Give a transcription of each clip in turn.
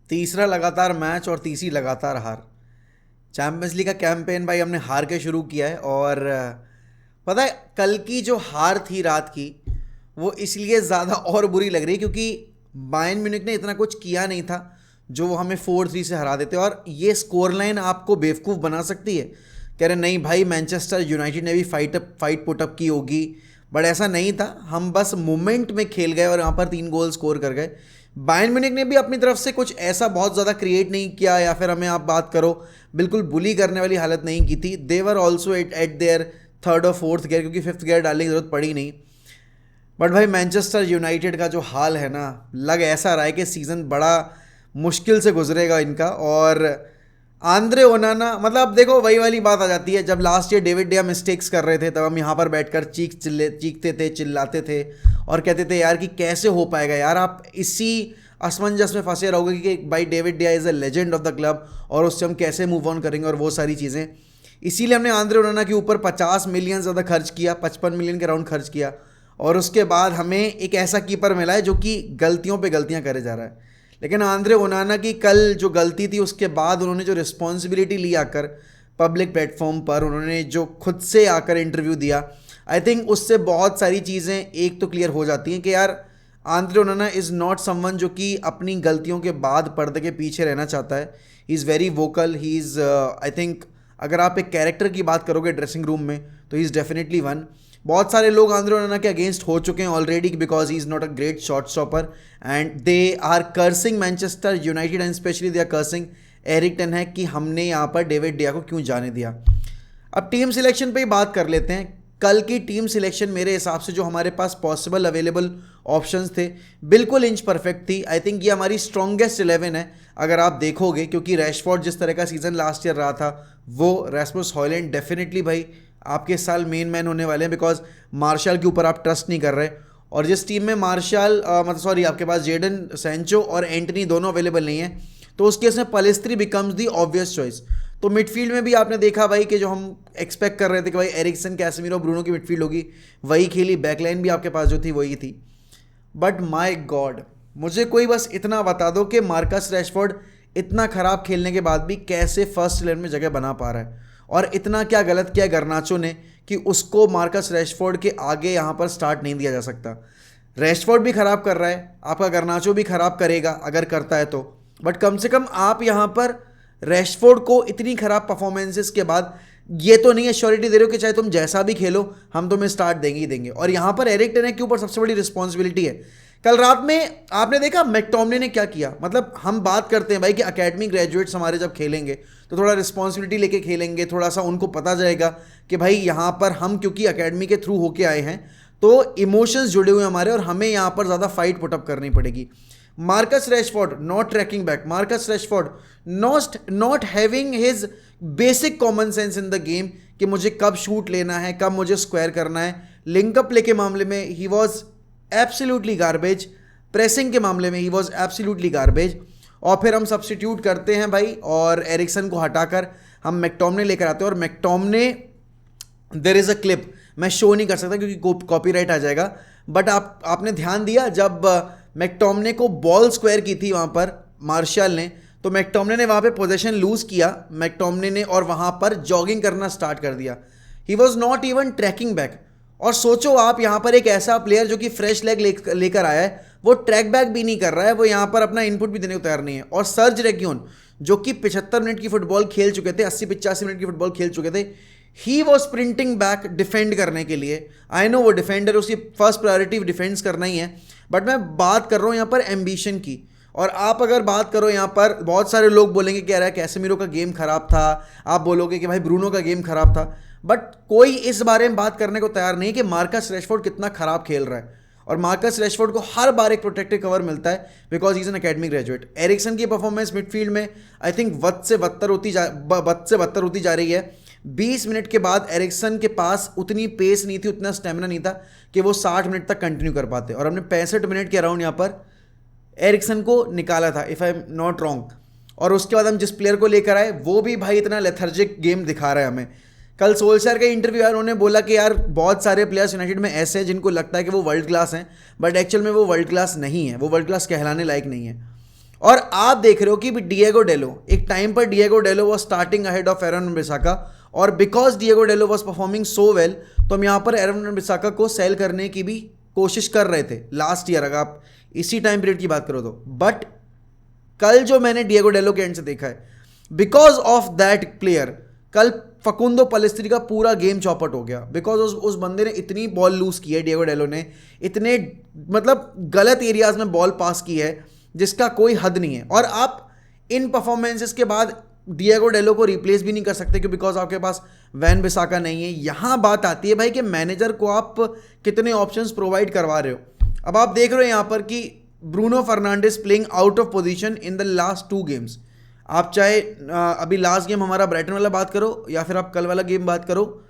तीसरा लगातार मैच और तीसरी लगातार हार। चैंपियंस लीग का कैंपेन भाई हमने हार के शुरू किया है। और पता है कल की जो हार थी रात की, वो इसलिए ज़्यादा और बुरी लग रही है क्योंकि बायर्न म्यूनिख ने इतना कुछ किया नहीं था जो वो हमें 4-3 से हरा देते। और ये स्कोर लाइन आपको बेवकूफ़ बना सकती है। कह रहे नहीं भाई मैनचेस्टर यूनाइटेड ने भी फाइट पुटअप की होगी, बट ऐसा नहीं था। हम बस मोमेंट में खेल गए और यहाँ पर 3 गोल स्कोर कर गए। बायर्न म्यूनिख ने भी अपनी तरफ से कुछ ऐसा बहुत ज़्यादा क्रिएट नहीं किया, या फिर हमें आप बात करो बिल्कुल बुली करने वाली हालत नहीं की थी। They were also at their third और फोर्थ गियर, क्योंकि फिफ्थ गियर डालने की ज़रूरत पड़ी नहीं। बट भाई मैनचेस्टर यूनाइटेड का जो हाल है ना, लग ऐसा रहा है कि सीज़न बड़ा मुश्किल से गुजरेगा इनका। और आंद्रे ओनाना, मतलब अब देखो वही वाली बात आ जाती है, जब लास्ट ईयर डेविड डिया मिस्टेक्स कर रहे थे तब हम यहाँ पर बैठकर चीखते थे, चिल्लाते थे और कहते थे यार कि कैसे हो पाएगा यार, आप इसी असमंजस में फंसे रहोगे कि भाई डेविड डिया is a legend of the club और उससे हम कैसे मूव ऑन करेंगे और वो सारी चीज़ें। इसीलिए हमने आंद्रे ओनाना के ऊपर 50 मिलियन ज़्यादा खर्च किया, 55 मिलियन के राउंड खर्च किया। और उसके बाद हमें एक ऐसा कीपर मिला है जो कि गलतियों पे गलतियां करे जा रहा है। लेकिन आंद्रे ओनाना की कल जो गलती थी उसके बाद उन्होंने जो रिस्पॉन्सिबिलिटी ली आकर पब्लिक प्लेटफॉर्म पर, उन्होंने जो खुद से आकर इंटरव्यू दिया, आई थिंक उससे बहुत सारी चीज़ें एक तो क्लियर हो जाती हैं कि यार आंद्रे ओनाना इज़ नॉट समवन जो कि अपनी गलतियों के बाद पर्दे के पीछे रहना चाहता है। He is very vocal, he is I think अगर आप एक कैरेक्टर की बात करोगे ड्रेसिंग रूम में तो ही इज़ डेफिनेटली वन। बहुत सारे लोग आंद्रे ओनाना के अगेंस्ट हो चुके हैं already because he is not a great shot stopper and they are cursing Manchester United and specially they are cursing Erik ten Hag कि हमने यहाँ पर डेविड डिया को क्यों जाने दिया। अब टीम सिलेक्शन पे ही बात कर लेते हैं। कल की टीम सिलेक्शन मेरे हिसाब से जो हमारे पास पॉसिबल अवेलेबल ऑप्शंस थे बिल्कुल इंच परफेक्ट थी। आई थिंक ये हमारी स्ट्रॉन्गेस्ट 11 है अगर आप देखोगे, क्योंकि रैशफोर्ड जिस तरह का सीजन लास्ट ईयर रहा था, वो रैसमुस हॉयलैंड डेफिनेटली भाई आपके इस साल मेन मैन होने वाले हैं बिकॉज मार्शल के ऊपर आप ट्रस्ट नहीं कर रहे। और जिस टीम में मार्शल मतलब सॉरी आपके पास जेडन सेंचो और एंटनी दोनों अवेलेबल नहीं है, तो उस केस में पलेस्त्री बिकम्स दी ऑब्वियस चॉइस। तो मिडफील्ड में भी आपने देखा भाई कि जो हम एक्सपेक्ट कर रहे थे कि भाई एरिक्सन, कैसेमीरो, ब्रूनो की मिडफील्ड होगी, वही खेली। बैकलाइन भी आपके पास जो थी वही थी। बट माय गॉड, मुझे कोई बस इतना बता दो कि मार्कस रैशफोर्ड इतना ख़राब खेलने के बाद भी कैसे फर्स्ट 11 में जगह बना पा रहा है। और इतना क्या गलत किया गर्नाचो ने कि उसको मार्कस रैशफोर्ड के आगे यहाँ पर स्टार्ट नहीं दिया जा सकता। रैशफोर्ड भी ख़राब कर रहा है, आपका गर्नाचो भी ख़राब करेगा अगर करता है तो, बट कम से कम आप यहाँ पर रैशफोर्ड को इतनी ख़राब परफॉर्मेंसेस के बाद ये तो नहीं है श्योरिटी दे रहे हो कि चाहे तुम जैसा भी खेलो हम तुम्हें स्टार्ट देंगे ही देंगे। और यहाँ पर एरिक टेन हैग के ऊपर सबसे बड़ी रिस्पॉन्सिबिलिटी है। कल रात में आपने देखा मैकटोमिने ने क्या किया। मतलब हम बात करते हैं भाई कि अकेडमी ग्रेजुएट्स हमारे जब खेलेंगे तो थोड़ा रिस्पॉन्सिबिलिटी लेके खेलेंगे, थोड़ा सा उनको पता जाएगा कि भाई यहाँ पर हम क्योंकि अकेडमी के थ्रू होके आए हैं तो इमोशंस जुड़े हुए हमारे और हमें यहाँ पर ज़्यादा फाइट पुटअप करनी पड़ेगी। Marcus Rashford not tracking back, Marcus Rashford not having his basic common sense in the game कि मुझे कब शूट लेना है, कब मुझे स्क्वायर करना है। लिंकअप प्ले के मामले में he was absolutely garbage, pressing के मामले में ही वॉज एब्सोल्युटली गार्बेज। और फिर हम सब्स्टिट्यूट करते हैं भाई और एरिक्सन को हटाकर हम मैकटोमिने लेकर आते हैं। और McTominay, there is a clip, मैं शो नहीं कर सकता क्योंकि कॉपीराइट आ जाएगा, बट आपने ध्यान दिया जब मैकटोमिने को बॉल स्क्वायर की थी वहाँ पर मार्शल ने, तो मैकटोमिने ने वहाँ पे पोजीशन लूज़ किया मैकटोमिने ने और वहाँ पर जॉगिंग करना स्टार्ट कर दिया। He was not even tracking back. और सोचो आप यहाँ पर एक ऐसा प्लेयर जो कि फ्रेश लेग लेकर आया है, वो ट्रैक बैक भी नहीं कर रहा है, वो यहाँ पर अपना इनपुट भी देने को तैयार नहीं है। और सर्ज रेग्यून जो कि 75 मिनट की फुटबॉल खेल चुके थे, 80-85 मिनट की फुटबॉल खेल चुके थे, he was sprinting back defend करने के लिए। आई नो वो डिफेंडर, उसकी फर्स्ट प्रायोरिटी डिफेंस करना ही है, बट मैं बात कर रहा हूँ यहाँ पर एम्बिशन की। और आप अगर बात करो यहाँ पर, बहुत सारे लोग बोलेंगे कि यार कैसेमीरो का गेम खराब था, आप बोलोगे कि भाई ब्रूनो का गेम खराब था, बट कोई इस बारे में बात करने को तैयार नहीं कि मार्कस रैशफोर्ड कितना खराब खेल रहा है। और मार्कस रैशफोर्ड को हर बार एक प्रोटेक्टिव कवर मिलता है because is an academy graduate. Eriksen की परफॉर्मेंस मिडफील्ड में आई थिंक बद से बदतर होती जा रही है। 20 मिनट के बाद एरिक्सन के पास उतनी पेस नहीं थी, उतना स्टेमिना नहीं था कि वो 60 मिनट तक कंटिन्यू कर पाते। और हमने 65 मिनट के अराउंड यहाँ पर एरिक्सन को निकाला था if I am not wrong. और उसके बाद हम जिस प्लेयर को लेकर आए वो भी भाई इतना लेथर्जिक गेम दिखा रहा है हमें। कल सोल्शर का इंटरव्यू है, उन्होंने बोला कि यार बहुत सारे प्लेयर्स यूनाइटेड में ऐसे हैं जिनको लगता है कि वो वर्ल्ड क्लास हैं, बट एक्चुअल में वो वर्ल्ड क्लास नहीं है, वो वर्ल्ड क्लास कहलाने लायक नहीं है। और आप देख रहे हो कि डिएगो डेलो, एक टाइम पर Diogo Dalot was starting ahead of Aaron Bissaka, और because Diogo Dalot was performing so well, तो हम यहाँ पर एरन बिसाका को सेल करने की भी कोशिश कर रहे थे लास्ट ईयर, अगर आप इसी टाइम पीरियड की बात करो तो। बट कल जो मैंने डिएगो डेलो के एंड से देखा है, बिकॉज ऑफ दैट प्लेयर, कल फकुंदो पलेस्त्री का पूरा गेम चौपट हो गया, बिकॉज उस बंदे ने इतनी बॉल लूज की है, डिएगो डेलो ने इतने मतलब गलत एरियाज में बॉल पास की है जिसका कोई हद नहीं है। और आप इन परफॉर्मेंसेस के बाद डिएगो डेलो को रिप्लेस भी नहीं कर सकते कि बिकॉज आपके पास वैन बिसाका नहीं है। यहाँ बात आती है भाई कि मैनेजर को आप कितने ऑप्शंस प्रोवाइड करवा रहे हो। अब आप देख रहे हो यहाँ पर कि Bruno Fernandes playing out of position in the last 2 games. आप चाहे अभी लास्ट गेम हमारा ब्राइटन वाला बात करो या फिर आप कल वाला गेम बात करो,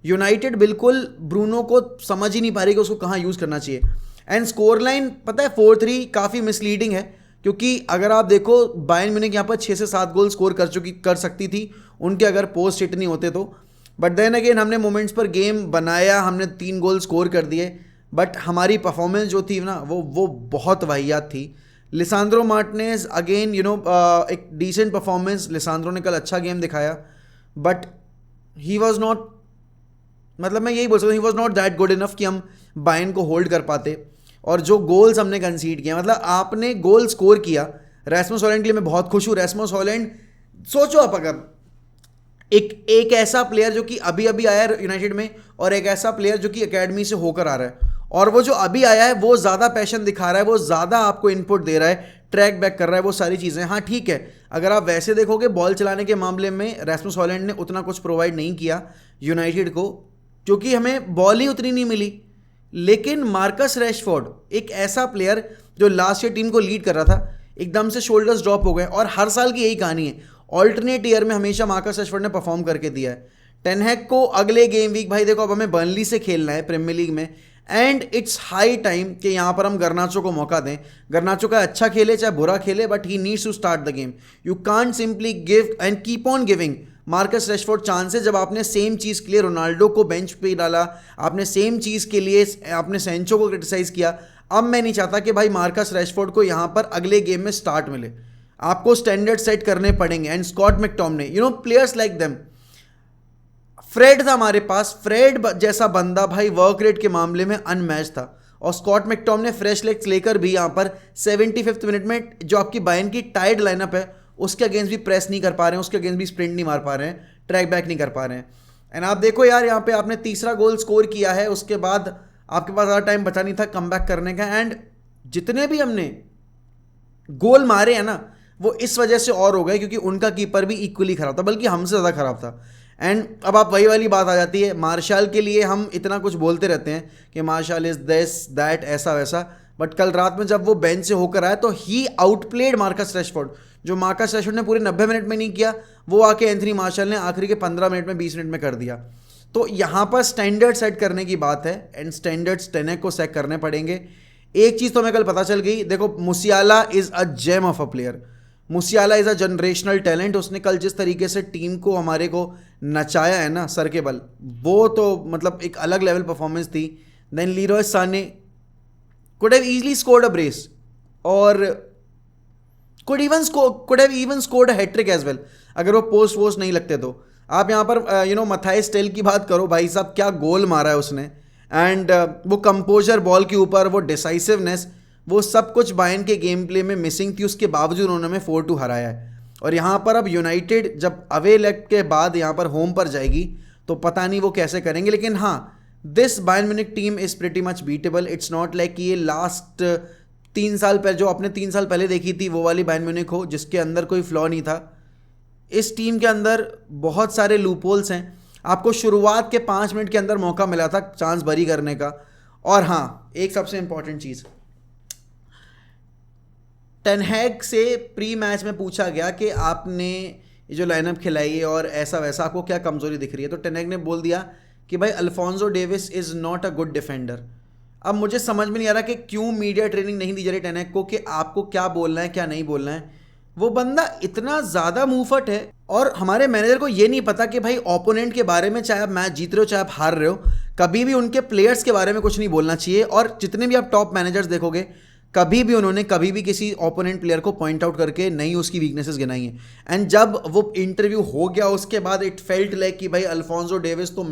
यूनाइटेड बिल्कुल ब्रूनो को समझ ही नहीं पा रही कि उसको कहाँ यूज़ करना चाहिए। एंड स्कोर लाइन पता है 4-3 काफ़ी मिसलीडिंग है, क्योंकि अगर आप देखो बायर्न म्यूनिख यहाँ पर 6 से 7 गोल स्कोर कर सकती थी उनके अगर पोस्ट हिट नहीं होते तो। बट देन अगेन हमने मोमेंट्स पर गेम बनाया, हमने 3 गोल स्कोर कर दिए, बट हमारी परफॉर्मेंस जो थी ना वो बहुत वाहियात थी। लिसांद्रो मार्टिनेज अगेन एक डिसेंट परफॉर्मेंस, लिसांद्रो ने कल अच्छा गेम दिखाया, बट ही वॉज नॉट, मतलब मैं यही बोल सकता हूँ, ही was not that good enough कि हम बायर्न को होल्ड कर पाते। और जो गोल्स हमने कंसीड किया, मतलब आपने गोल स्कोर किया, रैसमस हॉलैंड के लिए मैं बहुत खुश हूँ। रैसमस हॉलैंड, सोचो आप अगर एक ऐसा प्लेयर जो कि अभी अभी आया है यूनाइटेड में, और एक ऐसा प्लेयर जो कि एकेडमी से होकर आ रहा है, और वो जो अभी आया है वो ज़्यादा पैशन दिखा रहा है, वो ज़्यादा आपको इनपुट दे रहा है, ट्रैक बैक कर रहा है, वो सारी चीज़ें। हाँ ठीक है, अगर आप वैसे देखोगे बॉल चलाने के मामले में रैसमस हॉलैंड ने उतना कुछ प्रोवाइड नहीं किया यूनाइटेड को, क्योंकि हमें बॉल ही उतनी नहीं मिली। लेकिन मार्कस रैशफोर्ड एक ऐसा प्लेयर जो लास्ट ईयर टीम को लीड कर रहा था, एकदम से शोल्डर्स ड्रॉप हो गए, और हर साल की यही कहानी है, ऑल्टरनेट ईयर में हमेशा मार्कस रैशफोर्ड ने परफॉर्म करके दिया है। टेन हैग को अगले गेम वीक भाई देखो अब हमें बर्नली से खेलना है प्रीमियर लीग में, एंड इट्स हाई टाइम कि यहाँ पर हम गर्नाचो को मौका दें। गर्नाचो का अच्छा खेले चाहे बुरा खेले, but he needs to start the game. You can't simply give and keep on giving Marcus Rashford chances, जब आपने सेम चीज़ के लिए रोनाल्डो को बेंच पे डाला, आपने सेम चीज़ के लिए आपने सेंचो को क्रिटिसाइज़ किया। अब मैं नहीं चाहता कि भाई मार्कस रैशफोर्ड को यहाँ पर अगले गेम में स्टार्ट मिले, आपको स्टैंडर्ड सेट करने पड़ेंगे। And Scott McTominay, players like them. Fred था हमारे पास, फ्रेड जैसा बंदा भाई वर्क रेट के मामले में अनमैच था, और स्कॉट मैकटोमिने फ्रेश लेग्स लेकर भी यहाँ पर 75th मिनट में जो आपकी बायर्न की टाइड लाइनअप है उसके अगेंस्ट भी प्रेस नहीं कर पा रहे हैं, उसके अगेंस्ट भी स्प्रिंट नहीं मार पा रहे हैं, ट्रैक बैक नहीं कर पा रहे हैं। एंड आप देखो यार, यहाँ पे आपने तीसरा गोल स्कोर किया है, उसके बाद आपके पास ज़्यादा टाइम बचा नहीं था कम बैक करने का। एंड जितने भी हमने गोल मारे हैं ना, वो इस वजह से और हो गए क्योंकि उनका कीपर भी इक्वली खराब था, बल्कि हमसे ज़्यादा खराब था। एंड अब आप वही वाली बात आ जाती है, मार्शल के लिए हम इतना कुछ बोलते रहते हैं कि मार्शल इज दिस दैट ऐसा वैसा, बट कल रात में जब वो बेंच से होकर आया तो ही आउटप्लेड मार्कस रैशफोर्ड। जो मार्कस रैशफोर्ड ने पूरे 90 मिनट में नहीं किया, वो आके एंथनी मार्शल ने आखिरी के 15 मिनट में 20 मिनट में कर दिया। तो यहाँ पर स्टैंडर्ड सेट करने की बात है, एंड स्टैंडर्ड्स टेन हैग को सेट करने पड़ेंगे। एक चीज़ तो हमें कल पता चल गई, देखो Musiala is a gem of a player, Musiala is a generational talent. उसने कल जिस तरीके से टीम को हमारे को नचाया है ना सर के बल, वो तो मतलब एक अलग लेवल परफॉर्मेंस थी। Then Leroy Sane could have easily scored a brace, और could have even scored a hat trick as well, अगर वो पोस्ट वोस्ट नहीं लगते तो। आप यहाँ पर मथाइस टेल की बात करो, भाई साहब क्या गोल मारा है उसने, एंड वो कंपोजर बॉल के ऊपर, वो डिसाइसिवनेस, वो सब कुछ बायर्न के गेम प्ले में मिसिंग थी, उसके बावजूद उन्होंने हमें 4-2 हराया है। और यहाँ पर अब यूनाइटेड जब अवे लेग के बाद यहाँ पर होम पर जाएगी तो पता नहीं वो कैसे करेंगे, लेकिन हाँ, this Bayern Munich team is pretty much beatable. It's not like कि ये लास्ट 3 साल पहले जो आपने 3 साल पहले देखी थी वो वाली बायर्न म्यूनिख हो जिसके अंदर कोई फ्लॉ नहीं था। इस टीम के अंदर बहुत सारे लूपहोल्स हैं, आपको शुरुआत के 5 मिनट के अंदर मौका मिला था चांस बरी करने का। और हाँ, एक सबसे इंपॉर्टेंट चीज़, टेन हैग से प्री मैच में पूछा गया कि आपने ये जो लाइनअप खिलाई है और ऐसा वैसा, आपको क्या कमज़ोरी दिख रही है, तो टेन हैग ने बोल दिया कि भाई Alfonso Davis is not a good defender. अब मुझे समझ में नहीं आ रहा कि क्यों मीडिया ट्रेनिंग नहीं दी जा रही टेन हैग को कि आपको क्या बोलना है क्या नहीं बोलना है। वो बंदा इतना ज़्यादा मुंहफट है, और हमारे मैनेजर को ये नहीं पता कि भाई ओपोनेंट के बारे में, चाहे आप मैच जीत रहे हो चाहे आप हार रहे हो, कभी भी उनके प्लेयर्स के बारे में कुछ नहीं बोलना चाहिए। और जितने भी आप टॉप मैनेजर्स देखोगे, कभी भी किसी ओपोनेंट प्लेयर को पॉइंट आउट करके नहीं उसकी वीकनेसेस गिनाई हैं। एंड जब वो इंटरव्यू हो गया उसके बाद इट फेल्ट लाइक कि भाई अल्फोंसो डेविस तो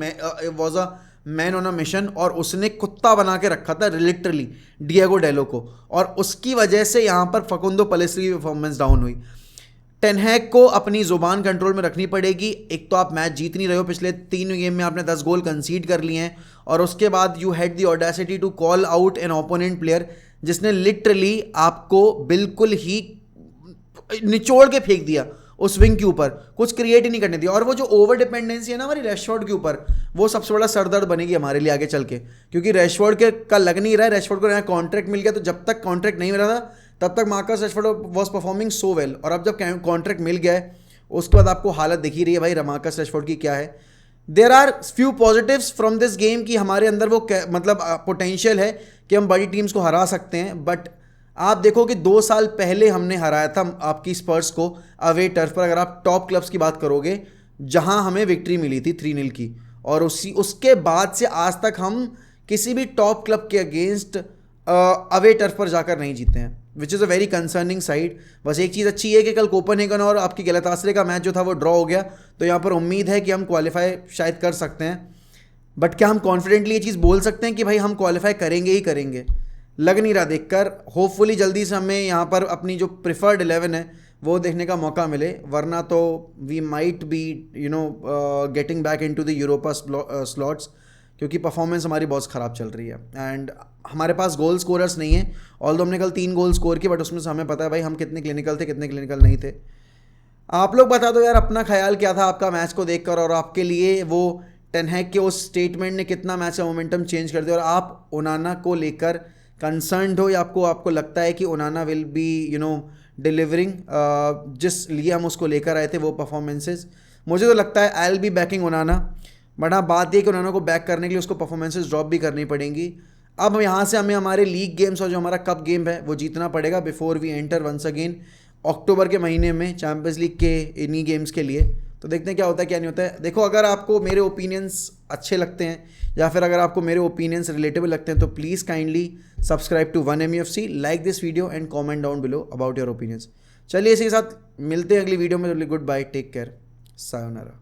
was a man on a mission, और उसने कुत्ता बना के रखा था लिटरली डिएगो डेलो को, और उसकी वजह से यहाँ पर फकुंदो पेलेस्ट्री की परफॉर्मेंस डाउन हुई। टेन हैग को अपनी जुबान कंट्रोल में रखनी पड़ेगी। एक तो आप मैच जीत नहीं रहे हो, पिछले 3 गेम में आपने 10 गोल कंसीड कर लिए हैं, और उसके बाद you had the audacity to call out an opponent player जिसने लिटरली आपको बिल्कुल ही निचोड़ के फेंक दिया उस विंग के ऊपर, कुछ क्रिएट ही नहीं करने दिया। और वो जो ओवर डिपेंडेंसी है ना हमारी रैशफोर्ड के ऊपर, वो सबसे बड़ा सरदर्द बनेगी हमारे लिए आगे चल के, क्योंकि रैशफोर्ड के का लग नहीं रहा है। रैशफोर्ड को नया कॉन्ट्रैक्ट मिल गया, तो जब तक कॉन्ट्रैक्ट नहीं मिला था तब तक Marcus Rashford was performing so well, और अब जब कॉन्ट्रैक्ट मिल गया है उसके बाद आपको हालत दिखी रही है भाई मार्कस रैशफोर्ड की क्या है। There are few positives from this game कि हमारे अंदर वो मतलब पोटेंशियल है कि हम बड़ी टीम्स को हरा सकते हैं। बट आप देखो कि 2 साल पहले हमने हराया था आपकी स्पर्स को अवे टर्फ पर, अगर आप टॉप क्लब्स की बात करोगे, जहां हमें विक्ट्री मिली थी 3-0 की, और उसके बाद से आज तक हम किसी भी टॉप क्लब के अगेंस्ट अवे टर्फ पर जाकर नहीं जीते हैं, which is a very concerning side. बस एक चीज़ अच्छी है कि कल कोपनहेगन और आपकी गैलातासरे का मैच जो था वो ड्रॉ हो गया, तो यहाँ पर उम्मीद है कि हम क्वालिफाई शायद कर सकते हैं। बट क्या हम कॉन्फिडेंटली ये चीज़ बोल सकते हैं कि भाई हम क्वालिफाई करेंगे ही करेंगे? लग नहीं रहा देखकर। होपफुली जल्दी से हमें यहाँ पर अपनी जो प्रिफर्ड 11 है वो देखने का मौका मिले, वरना तो we might be getting back into the Europa slots, क्योंकि परफॉर्मेंस हमारी बहुत ख़राब चल रही है एंड हमारे पास गोल स्कोरर्स नहीं है। ऑल्दो हमने कल 3 गोल स्कोर किए, बट उसमें से हमें पता है भाई हम कितने क्लिनिकल थे कितने क्लिनिकल नहीं थे। आप लोग बता दो यार अपना ख्याल क्या था आपका मैच को देखकर, और आपके लिए वो टेन हैग के उस स्टेटमेंट ने कितना मैच का मोमेंटम चेंज कर दिया, और आप ओनाना को लेकर कंसर्न्ड हो या आपको लगता है कि ओनाना विल बी डिलीवरिंग जिस लिए हम उसको लेकर आए थे वो परफॉर्मेंसेज। मुझे तो लगता है I will be banking ओनाना, but हाँ बात ये कि ओनाना को बैक करने के लिए उसको परफॉर्मेंसेज ड्रॉप भी करनी पड़ेंगी। अब यहाँ से हमें हमारे लीग गेम्स और जो हमारा कप गेम है वो जीतना पड़ेगा before we enter once again October के महीने में चैंपियंस लीग के इन्हीं गेम्स के लिए। तो देखते हैं क्या होता है क्या नहीं होता है। देखो अगर आपको मेरे ओपिनियंस अच्छे लगते हैं या फिर अगर आपको मेरे ओपिनियंस रिलेटेबल लगते हैं तो please kindly subscribe to 1MUFC, like this video and comment down below about your opinions. चलिए इसी के साथ मिलते हैं अगली वीडियो में। Good bye, take care, sayonara.